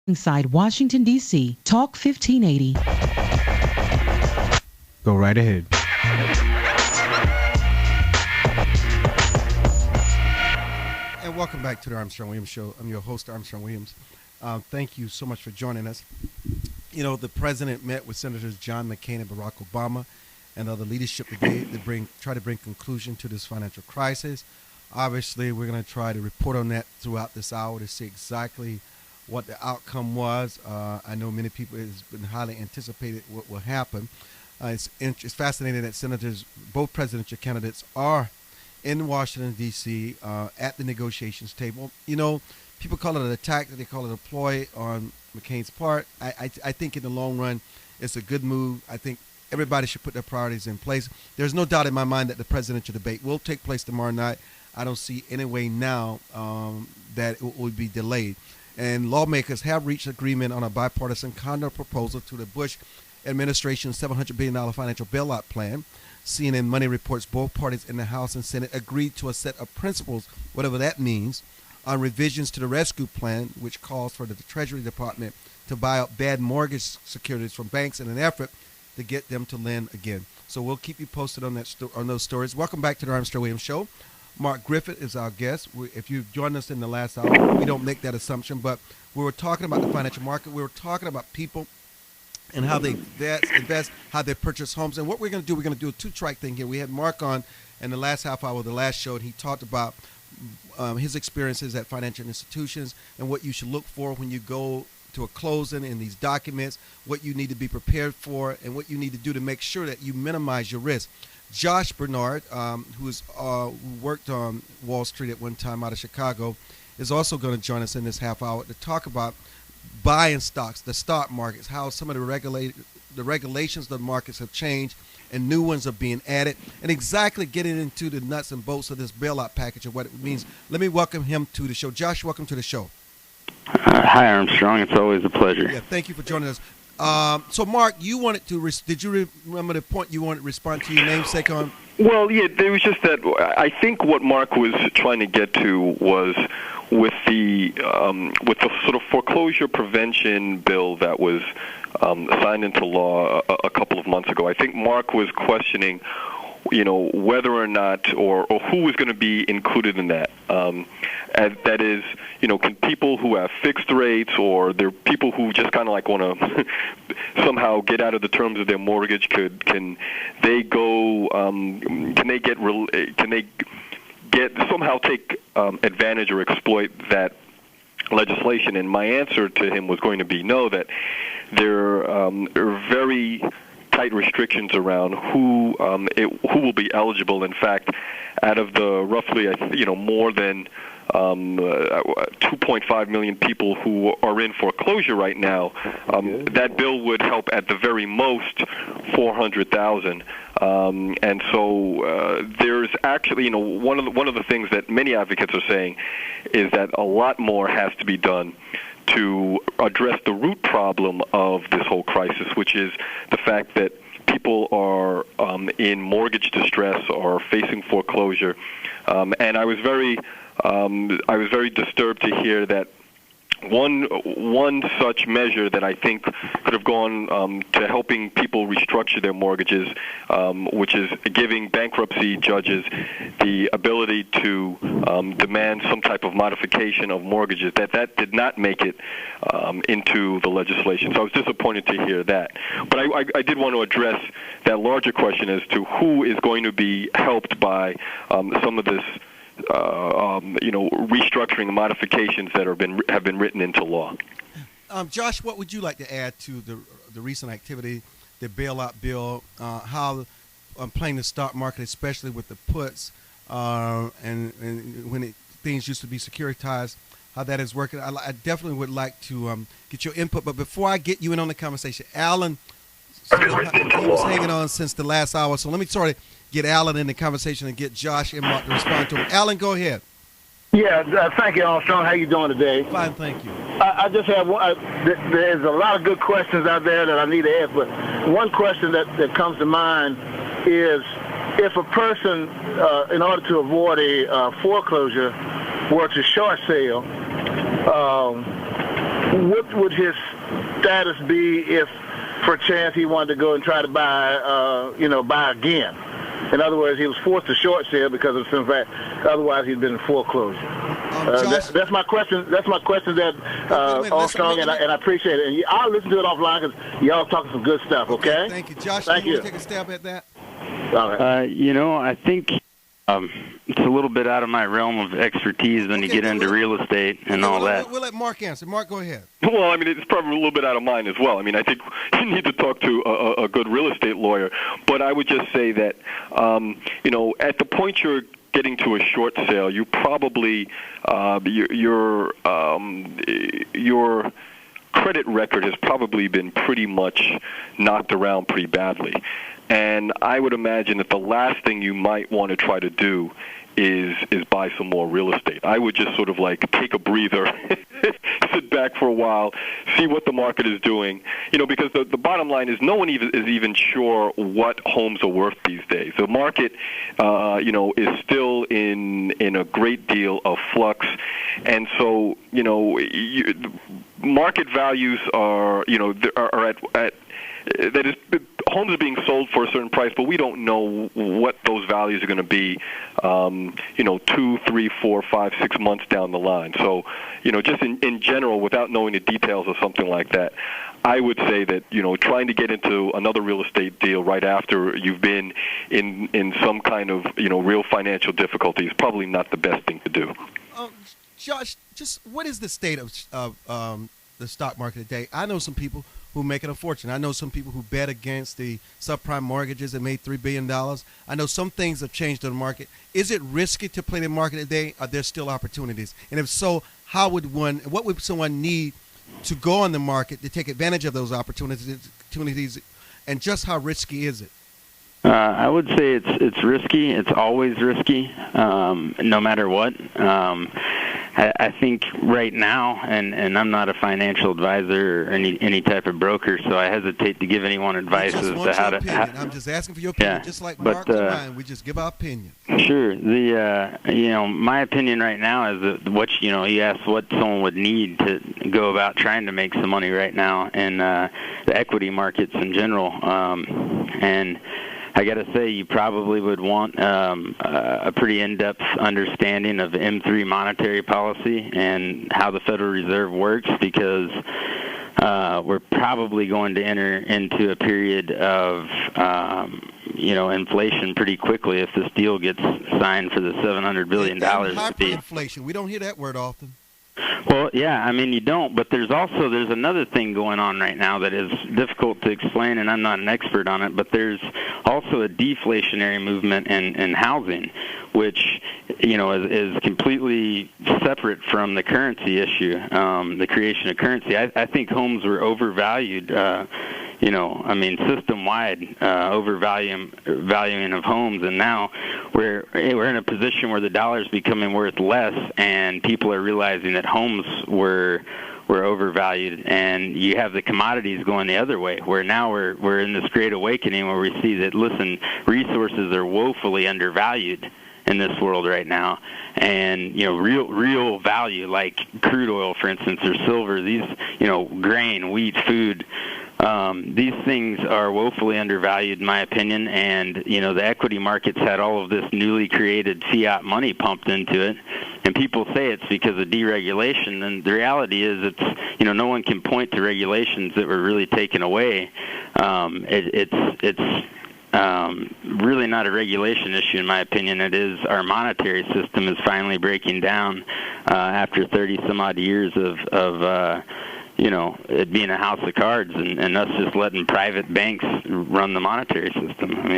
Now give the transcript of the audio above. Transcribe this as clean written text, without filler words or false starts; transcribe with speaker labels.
Speaker 1: Inside Washington, D.C., Talk 1580.
Speaker 2: Go right ahead. And welcome back to the Armstrong Williams Show. I'm your host, Armstrong Williams. Thank you so much for joining us. You know, the president met with Senators John McCain and Barack Obama and other leadership today to try to bring conclusion to this financial crisis. Obviously, we're going to try to report on that throughout this hour to see exactly what the outcome was. I know many people, it's been highly anticipated what will happen. It's fascinating that senators, both presidential candidates, are in Washington, D.C., at the negotiations table. You know, people call it an attack, they call it a ploy on McCain's part. I think in the long run, it's a good move. I think everybody should put their priorities in place. There's no doubt in my mind that the presidential debate will take place tomorrow night. I don't see any way now that it will be delayed. And lawmakers have reached agreement on a bipartisan counter proposal to the Bush administration's $700 billion financial bailout plan. CNN Money reports both parties in the House and Senate agreed to a set of principles, whatever that means, on revisions to the rescue plan, which calls for the Treasury Department to buy up bad mortgage securities from banks in an effort to get them to lend again. So we'll keep you posted on that on those stories. Welcome back to the Armstrong Williams Show. Mark Griffith is our guest. If you've joined us in the last hour, we don't make that assumption, but we were talking about the financial market. We were talking about people and how they invest, how they purchase homes. And what we're going to do, we're going to do a two-track thing here. We had Mark on in the last half hour of the last show, and he talked about his experiences at financial institutions and what you should look for when you go to a closing in these documents, what you need to be prepared for, and what you need to do to make sure that you minimize your risk. Josh Bernard, who worked on Wall Street at one time out of Chicago, is also going to join us in this half hour to talk about buying stocks, the stock markets, how some of the regulations of the markets have changed and new ones are being added, and exactly getting into the nuts and bolts of this bailout package and what it means. Let me welcome him to the show. Josh, welcome to the show.
Speaker 3: Hi, Armstrong. It's always a pleasure.
Speaker 2: Yeah, thank you for joining us. So, Mark, you wanted to did you remember the point you wanted to respond to your namesake on?
Speaker 4: Well, yeah, there was just that. I think what Mark was trying to get to was with the sort of foreclosure prevention bill that was signed into law a couple of months ago. I think Mark was questioning, whether or not or who was going to be included in that. That is, can people who have fixed rates or they're people who just kind of like want to somehow get out of the terms of their mortgage, can they go, can they get somehow take advantage or exploit that legislation? And my answer to him was going to be no, that there are very tight restrictions around who will be eligible. In fact, out of the roughly, more than 2.5 million people who are in foreclosure right now, that bill would help at the very most 400,000. And so there's actually, one of the things that many advocates are saying is that a lot more has to be done to address the root problem of this whole crisis, which is the fact that people are in mortgage distress or facing foreclosure. And I was very disturbed to hear that one such measure that I think could have gone to helping people restructure their mortgages, which is giving bankruptcy judges the ability to demand some type of modification of mortgages, that did not make it into the legislation. So I was disappointed to hear that. But I did want to address that larger question as to who is going to be helped by some of this restructuring modifications that have been written into law.
Speaker 2: Josh, what would you like to add to the recent activity, the bailout bill, how playing the stock market, especially with the puts, and when things used to be securitized, how that is working? I definitely would like to get your input. But before I get you in on the conversation, Alan, he was hanging on since the last hour, so let me sort of get Alan in the conversation and get Josh and Mark to respond to him. Alan, go ahead.
Speaker 5: Yeah, thank you, Armstrong. How you doing today?
Speaker 2: Fine, thank you.
Speaker 5: I just have one. There's a lot of good questions out there that I need to ask, but one question that comes to mind is if a person, in order to avoid a foreclosure, were to short sale, what would his status be if, for a chance, he wanted to go and try to buy again? In other words, he was forced to short sale because of some fact. Otherwise, he'd been in foreclosure. That's my question. That's my question. That Armstrong, and I appreciate it. And I'll listen to it offline because y'all talking some good stuff. Okay.
Speaker 2: Thank you, Josh.
Speaker 5: Thank you.
Speaker 2: Want to take a stab at that?
Speaker 5: All right.
Speaker 3: I think it's a little bit out of my realm of expertise when you get into real estate and all that.
Speaker 2: We'll let Mark answer. Mark, go ahead.
Speaker 4: Well, I mean, it's probably a little bit out of mine as well. I mean, I think you need to talk to a good real estate lawyer. But I would just say that, at the point you're getting to a short sale, you probably your credit record has probably been pretty much knocked around pretty badly. And I would imagine that the last thing you might want to try to do is buy some more real estate. I would just sort of like take a breather, sit back for a while, see what the market is doing. Because the bottom line is no one is even sure what homes are worth these days. The market, is still in a great deal of flux, and so market values are at that is, homes are being sold for a certain price, but we don't know what those values are going to be, 2, 3, 4, 5, 6 months down the line. So, just in general, without knowing the details of something like that, I would say that, trying to get into another real estate deal right after you've been in some kind of, real financial difficulty is probably not the best thing to do.
Speaker 2: Josh, just what is the state of the stock market today? I know some people who make it a fortune. I know some people who bet against the subprime mortgages and made $3 billion. I know some things have changed in the market. Is it risky to play the market today? Are there still opportunities? And if so, what would someone need to go on the market to take advantage of those opportunities, and just how risky is it?
Speaker 3: I would say it's risky. It's always risky, no matter what. I think right now, and I'm not a financial advisor or any type of broker, so I hesitate to give anyone advice as to how to.
Speaker 2: I'm just asking for your opinion, just like Mark and mine. We just give our opinion.
Speaker 3: Sure. My opinion right now is that you asked what someone would need to go about trying to make some money right now in the equity markets in general, and I got to say, you probably would want a pretty in-depth understanding of M3 monetary policy and how the Federal Reserve works, because we're probably going to enter into a period of inflation pretty quickly if this deal gets signed for the $700 billion.
Speaker 2: Hyperinflation. We don't hear that word often.
Speaker 3: Well, yeah, I mean, you don't, but there's another thing going on right now that is difficult to explain, and I'm not an expert on it, but there's also a deflationary movement in housing, which, is completely separate from the currency issue, the creation of currency. I think homes were overvalued, system-wide overvaluing of homes, and now we're in a position where the dollar is becoming worth less, and people are realizing that homes were overvalued, and you have the commodities going the other way, where now we're in this great awakening where we see that, resources are woefully undervalued in this world right now, and real value like crude oil, for instance, or silver, these grain, wheat, food, these things are woefully undervalued in my opinion, and the equity markets had all of this newly created fiat money pumped into it, and people say it's because of deregulation, and the reality is it's no one can point to regulations that were really taken away. It's really not a regulation issue, in my opinion. It is our monetary system is finally breaking down after 30 some odd years of it being a house of cards and us just letting private banks run the monetary system. I mean,